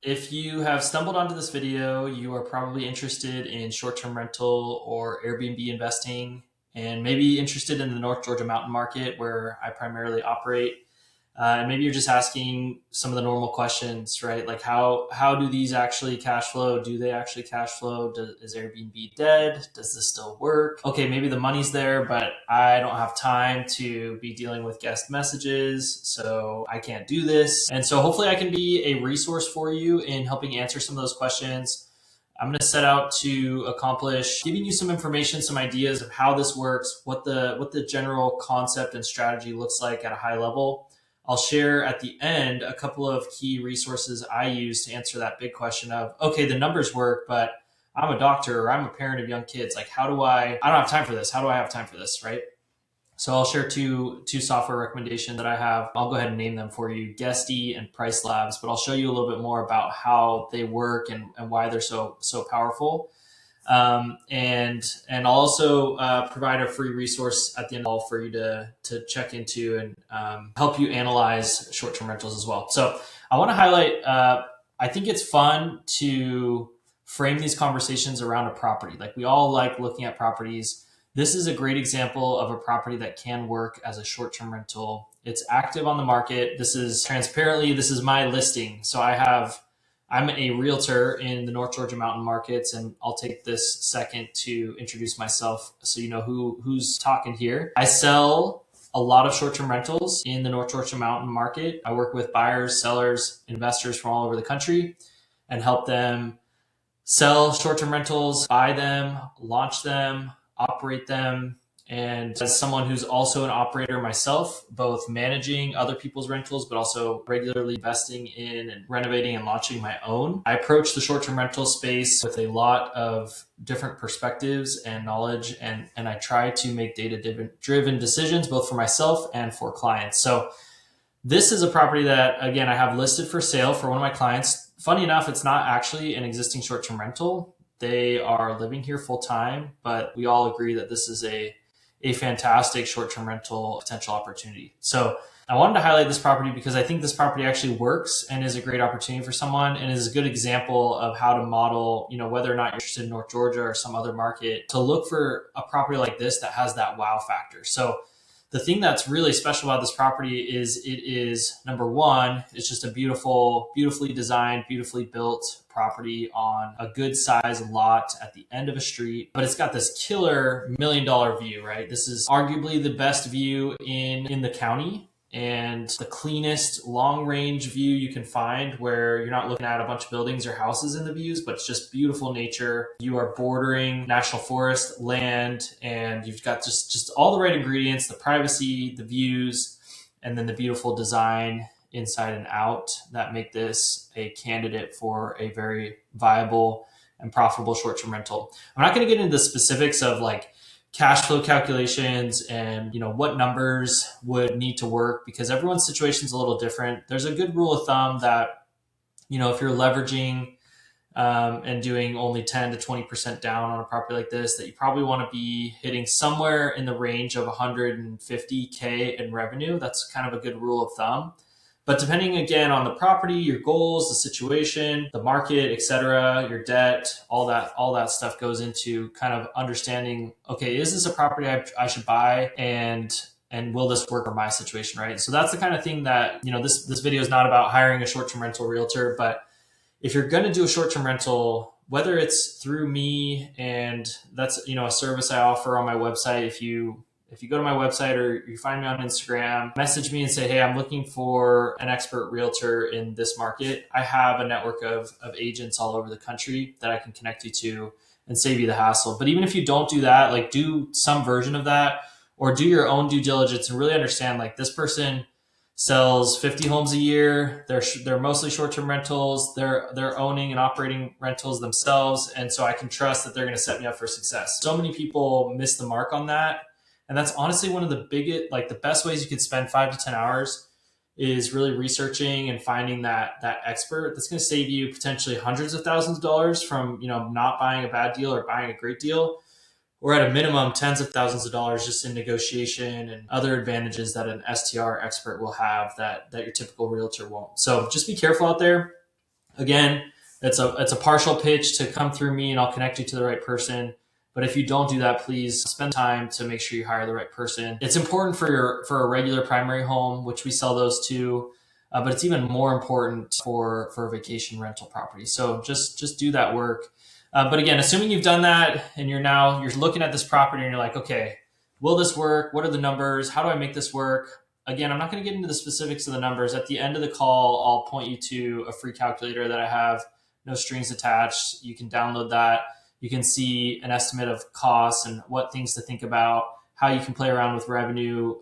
If you have stumbled onto this video, you are probably interested in short-term rental or Airbnb investing, and maybe interested in the North Georgia mountain market where I primarily operate. And maybe you're just asking some of the normal questions, right? Like how do these actually cash flow? Do they actually cash flow? Is Airbnb dead? Does this still work? Okay, maybe the money's there, but I don't have time to be dealing with guest messages, so I can't do this. And so hopefully I can be a resource for you in helping answer some of those questions. I'm going to set out to accomplish giving you some information, some ideas of how this works, what the general concept and strategy looks like at a high level. I'll share at the end a couple of key resources I use to answer that big question of, okay, the numbers work, but I'm a doctor or I'm a parent of young kids. Like, I don't have time for this. How do I have time for this, right? So I'll share two software recommendations that I have. I'll go ahead and name them for you, Guesty and Price Labs, but I'll show you a little bit more about how they work and why they're so powerful. And I'll also provide a free resource at the end of all for you to check into and help you analyze short-term rentals as well. So I want to highlight, I think it's fun to frame these conversations around a property. Like, we all like looking at properties. This is a great example of a property that can work as a short-term rental. It's active on the market. This is my listing. So I'm a realtor in the North Georgia mountain markets, and I'll take this second to introduce myself so you know who's talking here. I sell a lot of short-term rentals in the North Georgia mountain market. I work with buyers, sellers, investors from all over the country and help them sell short-term rentals, buy them, launch them, operate them. And as someone who's also an operator myself, both managing other people's rentals, but also regularly investing in and renovating and launching my own, I approach the short-term rental space with a lot of different perspectives and knowledge. And I try to make data-driven decisions, both for myself and for clients. So this is a property that, again, I have listed for sale for one of my clients. Funny enough, it's not actually an existing short-term rental. They are living here full-time, but we all agree that this is a fantastic short-term rental potential opportunity. So I wanted to highlight this property because I think this property actually works and is a great opportunity for someone, and is a good example of how to model, whether or not you're interested in North Georgia or some other market, to look for a property like this that has that wow factor. So the thing that's really special about this property is it is, number one, it's just a beautifully designed, beautifully built property on a good size lot at the end of a street, but it's got this killer $1 million view, right? This is arguably the best view in the county and the cleanest long range view you can find, where you're not looking at a bunch of buildings or houses in the views, but it's just beautiful nature. You are bordering national forest land, and you've got just all the right ingredients, the privacy, the views, and then the beautiful design inside and out that make this a candidate for a very viable and profitable short-term rental. I'm not going to get into the specifics of like cash flow calculations and what numbers would need to work, because everyone's situation is a little different. There's a good rule of thumb that if you're leveraging and doing only 10 to 20% down on a property like this, that you probably want to be hitting somewhere in the range of 150K in revenue. That's kind of a good rule of thumb. But depending, again, on the property, your goals, the situation, the market, et cetera, your debt, all that stuff goes into kind of understanding, okay, is this a property I should buy, and will this work for my situation, right? So that's the kind of thing that, this video is not about hiring a short-term rental realtor, but if you're going to do a short-term rental, whether it's through me, and that's, a service I offer on my website. If you go to my website or you find me on Instagram, message me and say, hey, I'm looking for an expert realtor in this market. I have a network of agents all over the country that I can connect you to and save you the hassle. But even if you don't do that, like, do some version of that, or do your own due diligence and really understand, like, this person sells 50 homes a year. They're mostly short-term rentals. They're owning and operating rentals themselves. And so I can trust that they're going to set me up for success. So many people miss the mark on that. And that's honestly one of the biggest, like, the best ways you could spend 5 to 10 hours is really researching and finding that expert that's going to save you potentially hundreds of thousands of dollars from, not buying a bad deal or buying a great deal, or at a minimum, tens of thousands of dollars just in negotiation and other advantages that an STR expert will have that your typical realtor won't. So just be careful out there. Again, it's a partial pitch to come through me and I'll connect you to the right person. But if you don't do that, please spend time to make sure you hire the right person. It's important for a regular primary home, which we sell those too. But it's even more important for a vacation rental property. So just do that work. But again, assuming you've done that and you're looking at this property and you're like, okay, will this work? What are the numbers? How do I make this work? Again, I'm not going to get into the specifics of the numbers. At the end of the call, I'll point you to a free calculator that I have, no strings attached. You can download that. You can see an estimate of costs and what things to think about, how you can play around with revenue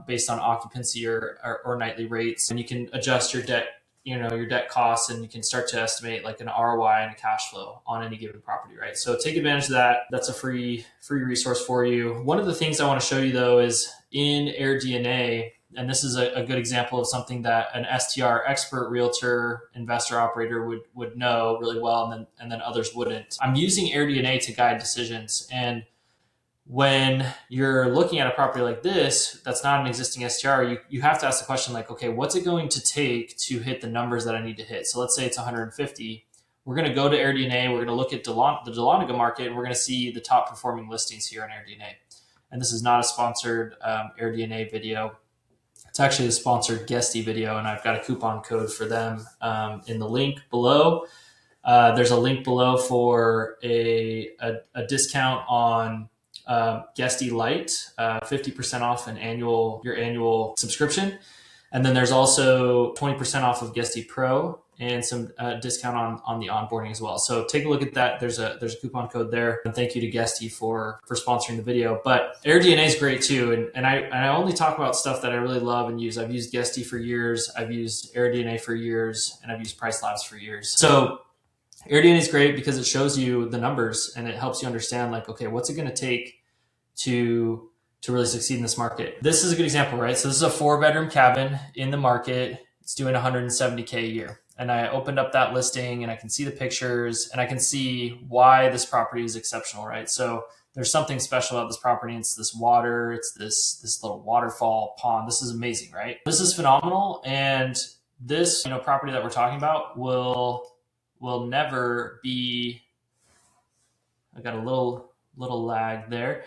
based on occupancy or nightly rates. And you can adjust your debt costs, and you can start to estimate like an ROI and a cash flow on any given property, right? So take advantage of that. That's a free resource for you. One of the things I want to show you though is in AirDNA, and this is a good example of something that an STR expert realtor investor operator would know really well, and then others wouldn't. I'm using AirDNA to guide decisions. And when you're looking at a property like this, that's not an existing STR, you have to ask the question like, okay, what's it going to take to hit the numbers that I need to hit? So let's say it's 150. We're going to go to AirDNA. We're going to look at the Dahlonega market, and we're going to see the top performing listings here on AirDNA. And this is not a sponsored AirDNA video. It's actually a sponsored Guesty video, and I've got a coupon code for them in the link below. There's a link below for a discount on Guesty Lite, 50% off your annual subscription. And then there's also 20% off of Guesty Pro and some discount on the onboarding as well. So take a look at that. There's a coupon code there. And thank you to Guesty for sponsoring the video. But AirDNA is great too. And I only talk about stuff that I really love and use. I've used Guesty for years. I've used AirDNA for years, and I've used Price Labs for years. So AirDNA is great because it shows you the numbers and it helps you understand like, okay, what's it going to take to really succeed in this market. This is a good example, right? So this is a 4-bedroom cabin in the market. It's doing $170K a year. And I opened up that listing and I can see the pictures and I can see why this property is exceptional, right? So there's something special about this property. It's this water, it's this little waterfall pond. This is amazing, right? This is phenomenal. And this, property that we're talking about will never be, I got a little lag there.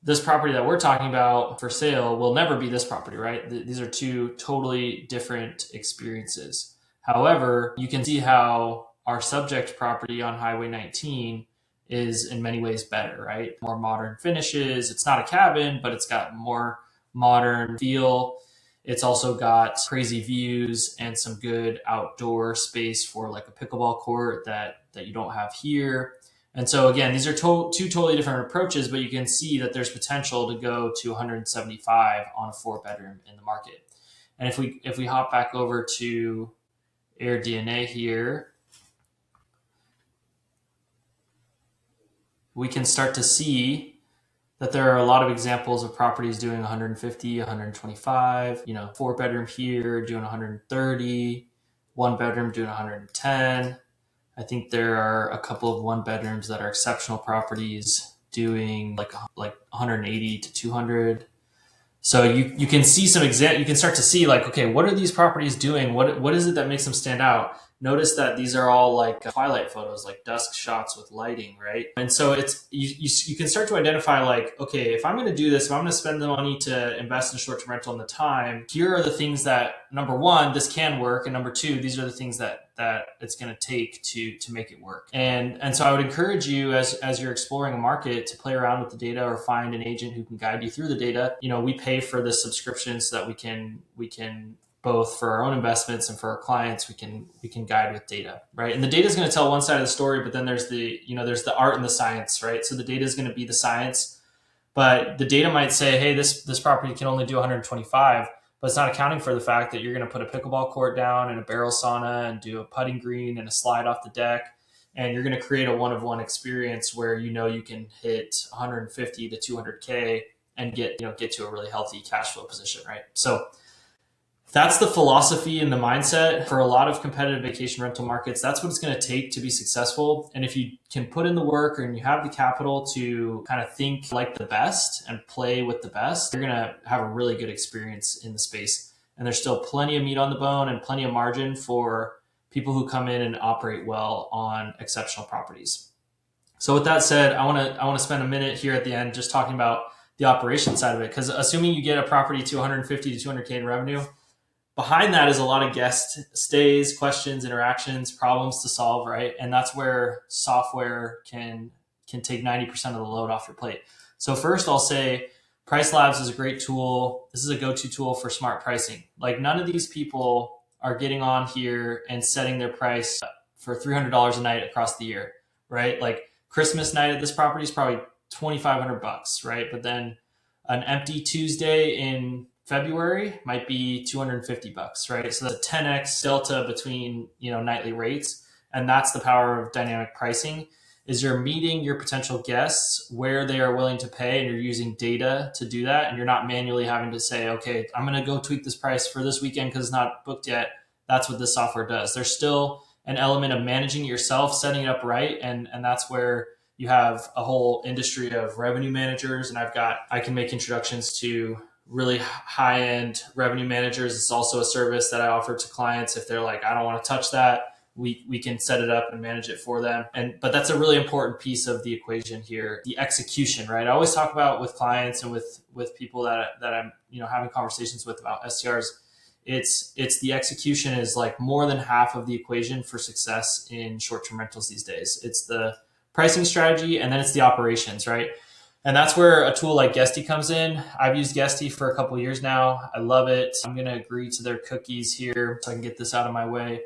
This property that we're talking about for sale will never be this property, right? These are two totally different experiences. However, you can see how our subject property on Highway 19 is in many ways better, right? More modern finishes. It's not a cabin, but it's got more modern feel. It's also got crazy views and some good outdoor space for like a pickleball court that you don't have here. And so again, these are two totally different approaches, but you can see that there's potential to go to 175 on a 4-bedroom in the market. And if we hop back over to AirDNA here, we can start to see that there are a lot of examples of properties doing 150, 125, 4-bedroom here doing 130, 1-bedroom doing 110. I think there are a couple of 1-bedrooms that are exceptional properties doing like 180 to 200. So you can see you can start to see like, okay, what are these properties doing? What is it that makes them stand out? Notice that these are all like twilight photos, like dusk shots with lighting, right? And so it's you can start to identify like, okay, if I'm going to do this, if I'm going to spend the money to invest in short-term rental and the time, here are the things that, number one, this can work, and number two, these are the things that it's going to take to make it work. And so I would encourage you as you're exploring a market to play around with the data or find an agent who can guide you through the data. We pay for this subscription so that we can both for our own investments and for our clients, we can guide with data, right? And the data is going to tell one side of the story, but then there's the art and the science, right? So the data is going to be the science, but the data might say, hey, this property can only do 125, but it's not accounting for the fact that you're going to put a pickleball court down and a barrel sauna and do a putting green and a slide off the deck. And you're going to create a one-of-one experience where you can hit 150 to 200K and get to a really healthy cash flow position, right? So that's the philosophy and the mindset for a lot of competitive vacation rental markets. That's what it's going to take to be successful. And if you can put in the work and you have the capital to kind of think like the best and play with the best, you're going to have a really good experience in the space. And there's still plenty of meat on the bone and plenty of margin for people who come in and operate well on exceptional properties. So with that said, I want to spend a minute here at the end just talking about the operation side of it, because assuming you get a property to 150 to 200K in revenue, behind that is a lot of guest stays, questions, interactions, problems to solve, right? And that's where software can take 90% of the load off your plate. So first I'll say Price Labs is a great tool. This is a go-to tool for smart pricing. Like, none of these people are getting on here and setting their price for $300 a night across the year, right? Like, Christmas night at this property is probably $2,500, right? But then an empty Tuesday in February might be $250, right? So that's a 10x delta between, nightly rates. And that's the power of dynamic pricing, is you're meeting your potential guests where they are willing to pay, and you're using data to do that. And you're not manually having to say, okay, I'm going to go tweak this price for this weekend because it's not booked yet. That's what this software does. There's still an element of managing it yourself, setting it up right. And that's where you have a whole industry of revenue managers. And I can make introductions to really high-end revenue managers. It's also a service that I offer to clients. If they're like, I don't want to touch that, we can set it up and manage it for them. But that's a really important piece of the equation here, the execution, right? I always talk about with clients and with people that I'm having conversations with about STRs. It's the execution is like more than half of the equation for success in short-term rentals these days. It's the pricing strategy, and then it's the operations, right? And that's where a tool like Guesty comes in. I've used Guesty for a couple of years now. I love it. I'm going to agree to their cookies here so I can get this out of my way.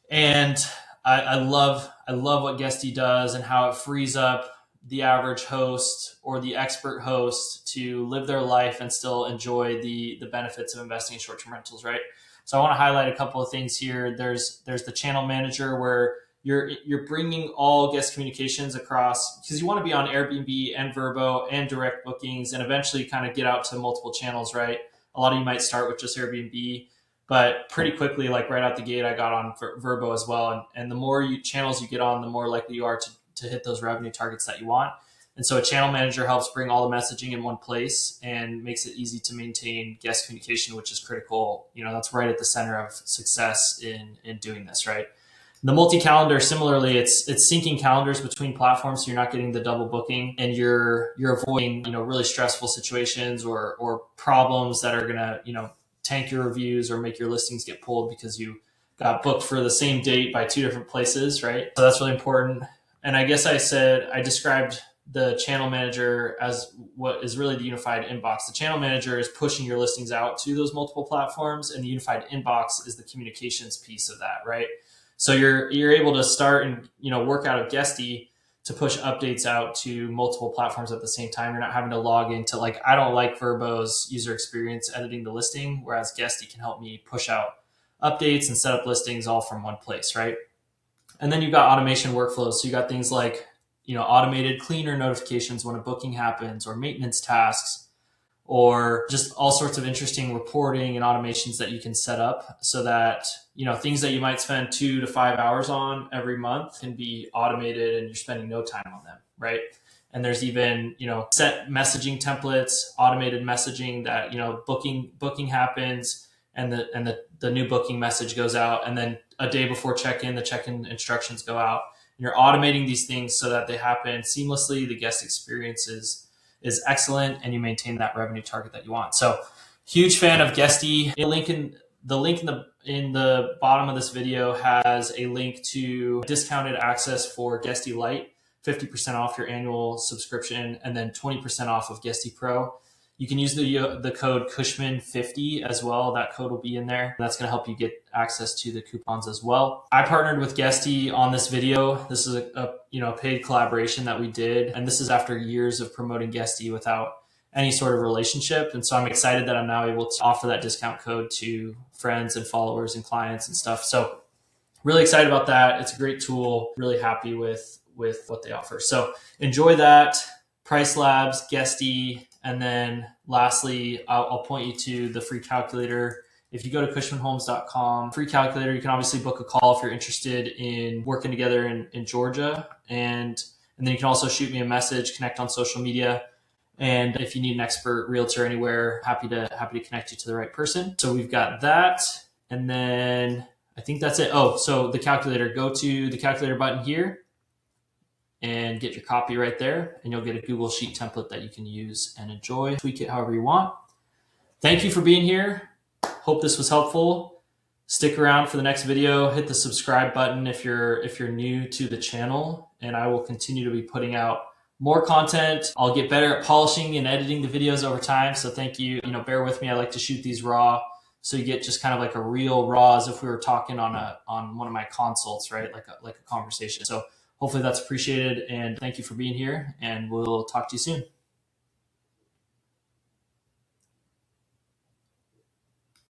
And I love what Guesty does and how it frees up the average host or the expert host to live their life and still enjoy the benefits of investing in short-term rentals, right? So I want to highlight a couple of things here. There's the channel manager, where you're bringing all guest communications across, because you want to be on Airbnb and Vrbo and direct bookings, and eventually kind of get out to multiple channels, right? A lot of you might start with just Airbnb, but pretty quickly, like right out the gate, I got on Vrbo as well. And the more channels you get on, the more likely you are to hit those revenue targets that you want. And so a channel manager helps bring all the messaging in one place and makes it easy to maintain guest communication, which is critical. That's right at the center of success in doing this, right? The multi-calendar, similarly, it's syncing calendars between platforms, so you're not getting the double booking, and you're avoiding really stressful situations or problems that are gonna tank your reviews or make your listings get pulled because you got booked for the same date by two different places, right? So that's really important. And I guess I described the channel manager as what is really the unified inbox. The channel manager is pushing your listings out to those multiple platforms, and the unified inbox is the communications piece of that, right? So you're able to start and work out of Guesty to push updates out to multiple platforms at the same time. You're not having to log into, like, I don't like Vrbo's user experience editing the listing, whereas Guesty can help me push out updates and set up listings all from one place, right? And then you've got automation workflows. So you got things like automated cleaner notifications when a booking happens, or maintenance tasks, or just all sorts of interesting reporting and automations that you can set up so that, things that you might spend 2 to 5 hours on every month can be automated and you're spending no time on them, right? And there's even, set messaging templates, automated messaging that, booking happens and the new booking message goes out. And then a day before check-in, the check-in instructions go out. And you're automating these things so that they happen seamlessly. The guest experience is excellent, and you maintain that revenue target that you want. So, huge fan of Guesty. The link in the bottom of this video has a link to discounted access for Guesty Lite, 50% off your annual subscription, and then 20% off of Guesty Pro. You can use the code Cushman50 as well. That code will be in there. That's going to help you get access to the coupons as well. I partnered with Guesty on this video. This is a paid collaboration that we did, and this is after years of promoting Guesty without any sort of relationship. And so I'm excited that I'm now able to offer that discount code to friends and followers and clients and stuff. So really excited about that. It's a great tool. Really happy with what they offer. So enjoy that. Price Labs, Guesty, and then lastly, I'll point you to the free calculator. If you go to cushmanhomes.com, free calculator, you can obviously book a call if you're interested in working together in Georgia. And then you can also shoot me a message, connect on social media. And if you need an expert realtor anywhere, happy to connect you to the right person. So we've got that. And then I think that's it. Oh, so the calculator, go to the calculator button here and get your copy right there, and you'll get a Google Sheet template that you can use and enjoy. Tweak it however you want. Thank you for being here. Hope this was helpful. Stick around for the next video. Hit the subscribe button if you're new to the channel, and I will continue to be putting out more content. I'll get better at polishing and editing the videos over time. So thank you. Bear with me. I like to shoot these raw, so you get just kind of like a real raw, as if we were talking on one of my consults, right? Like a conversation. So hopefully that's appreciated, and thank you for being here, and we'll talk to you soon.